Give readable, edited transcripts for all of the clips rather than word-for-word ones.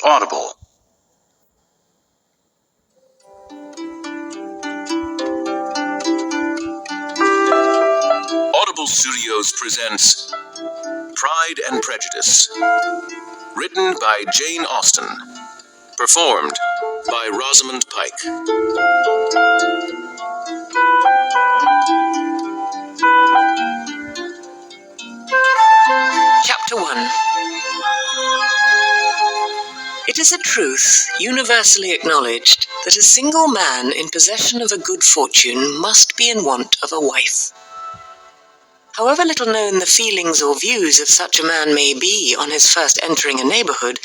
Audible. Audible Studios presents Pride and Prejudice, written by Jane Austen, performed by Rosamund Pike. Chapter 1. It is a truth universally acknowledged that a single man in possession of a good fortune must be in want of a wife. However little known the feelings or views of such a man may be on his first entering a neighborhood,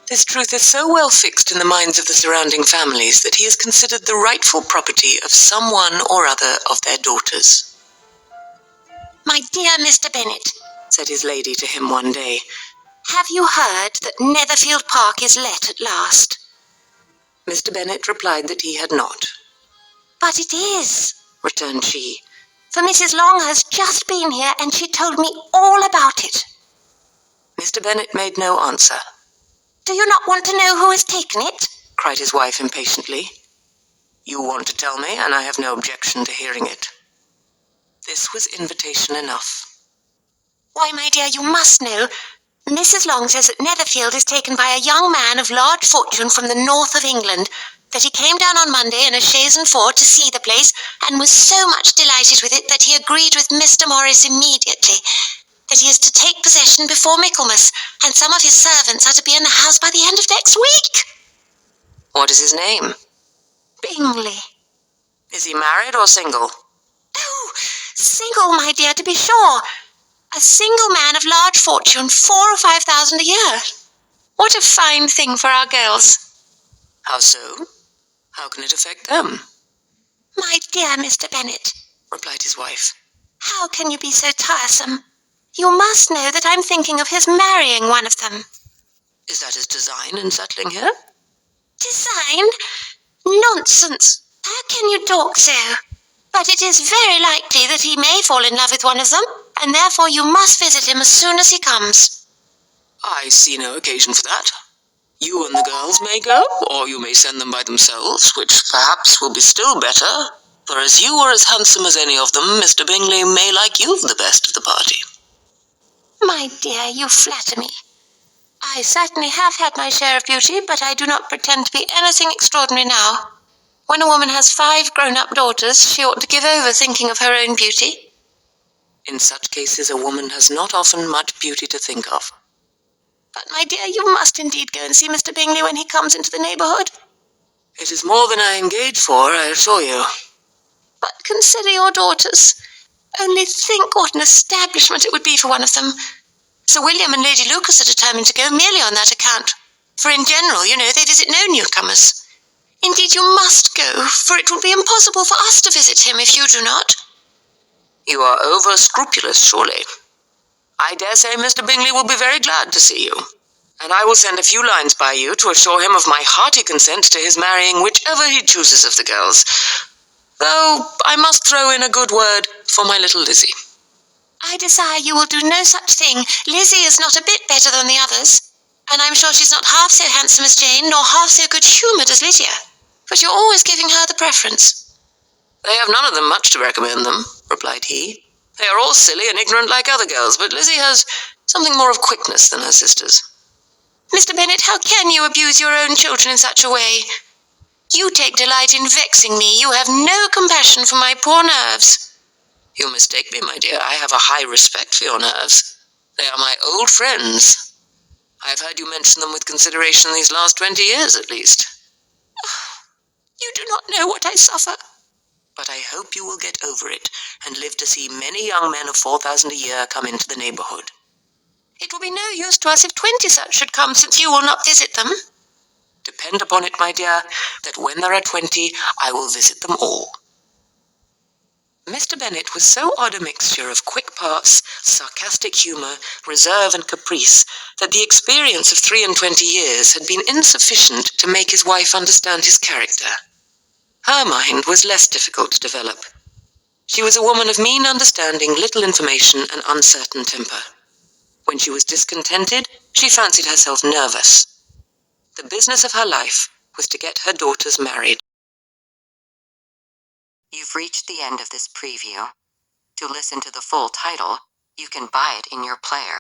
this truth is so well fixed in the minds of the surrounding families that he is considered the rightful property of some one or other of their daughters. "My dear Mr. Bennet," said his lady to him one day, "have you heard that Netherfield Park is let at last?" Mr. Bennet replied that he had not. "But it is," returned she, "for Mrs. Long has just been here and she told me all about it." Mr. Bennet made no answer. "Do you not want to know who has taken it?" cried his wife impatiently. "You want to tell me, and I have no objection to hearing it." This was invitation enough. "Why, my dear, you must know. Mrs. Long says that Netherfield is taken by a young man of large fortune from the north of England, that he came down on Monday in a chaise and four to see the place, and was so much delighted with it that he agreed with Mr. Morris immediately, that he is to take possession before Michaelmas, and some of his servants are to be in the house by the end of next week." "What is his name?" "Bingley." "Is he married or single?" "Oh, single, my dear, to be sure. A single man of large fortune, 4,000 or 5,000 a year. What a fine thing for our girls." "How so? How can it affect them?" "My dear Mr. Bennet," replied his wife, "how can you be so tiresome? You must know that I'm thinking of his marrying one of them." "Is that his design in settling here?" "Design? Nonsense! How can you talk so? But it is very likely that he may fall in love with one of them, and therefore you must visit him as soon as he comes." "I see no occasion for that. You and the girls may go, or you may send them by themselves, which perhaps will be still better, for as you are as handsome as any of them, Mr. Bingley may like you the best of the party." "My dear, you flatter me. I certainly have had my share of beauty, but I do not pretend to be anything extraordinary now. When a woman has 5 grown-up daughters, she ought to give over thinking of her own beauty." "In such cases a woman has not often much beauty to think of." "But, my dear, you must indeed go and see Mr. Bingley when he comes into the neighbourhood." "It is more than I engaged for, I assure you." "But consider your daughters. Only think what an establishment it would be for one of them. Sir William and Lady Lucas are determined to go merely on that account, for in general, you know, they visit no newcomers. Indeed, you must go, for it will be impossible for us to visit him if you do not." "You are over-scrupulous, surely. I dare say Mr. Bingley will be very glad to see you, and I will send a few lines by you to assure him of my hearty consent to his marrying whichever he chooses of the girls, though I must throw in a good word for my little Lizzie." "I desire you will do no such thing. Lizzie is not a bit better than the others, and I'm sure she's not half so handsome as Jane, nor half so good-humoured as Lydia, but you're always giving her the preference." "They have none of them much to recommend them," replied he. "They are all silly and ignorant like other girls, but Lizzie has something more of quickness than her sisters." "Mr. Bennet, how can you abuse your own children in such a way? You take delight in vexing me. You have no compassion for my poor nerves." "You mistake me, my dear. I have a high respect for your nerves. They are my old friends. I have heard you mention them with consideration these last 20 years at least." "You do not know what I suffer." "But I hope you will get over it, and live to see many young men of 4,000 a year come into the neighbourhood." "It will be no use to us if 20 such should come, since you will not visit them." "Depend upon it, my dear, that when there are 20, I will visit them all." Mr. Bennet was so odd a mixture of quick parts, sarcastic humour, reserve and caprice, that the experience of 23 years had been insufficient to make his wife understand his character. Her mind was less difficult to develop. She was a woman of mean understanding, little information, and uncertain temper. When she was discontented, she fancied herself nervous. The business of her life was to get her daughters married. You've reached the end of this preview. To listen to the full title, you can buy it in your player.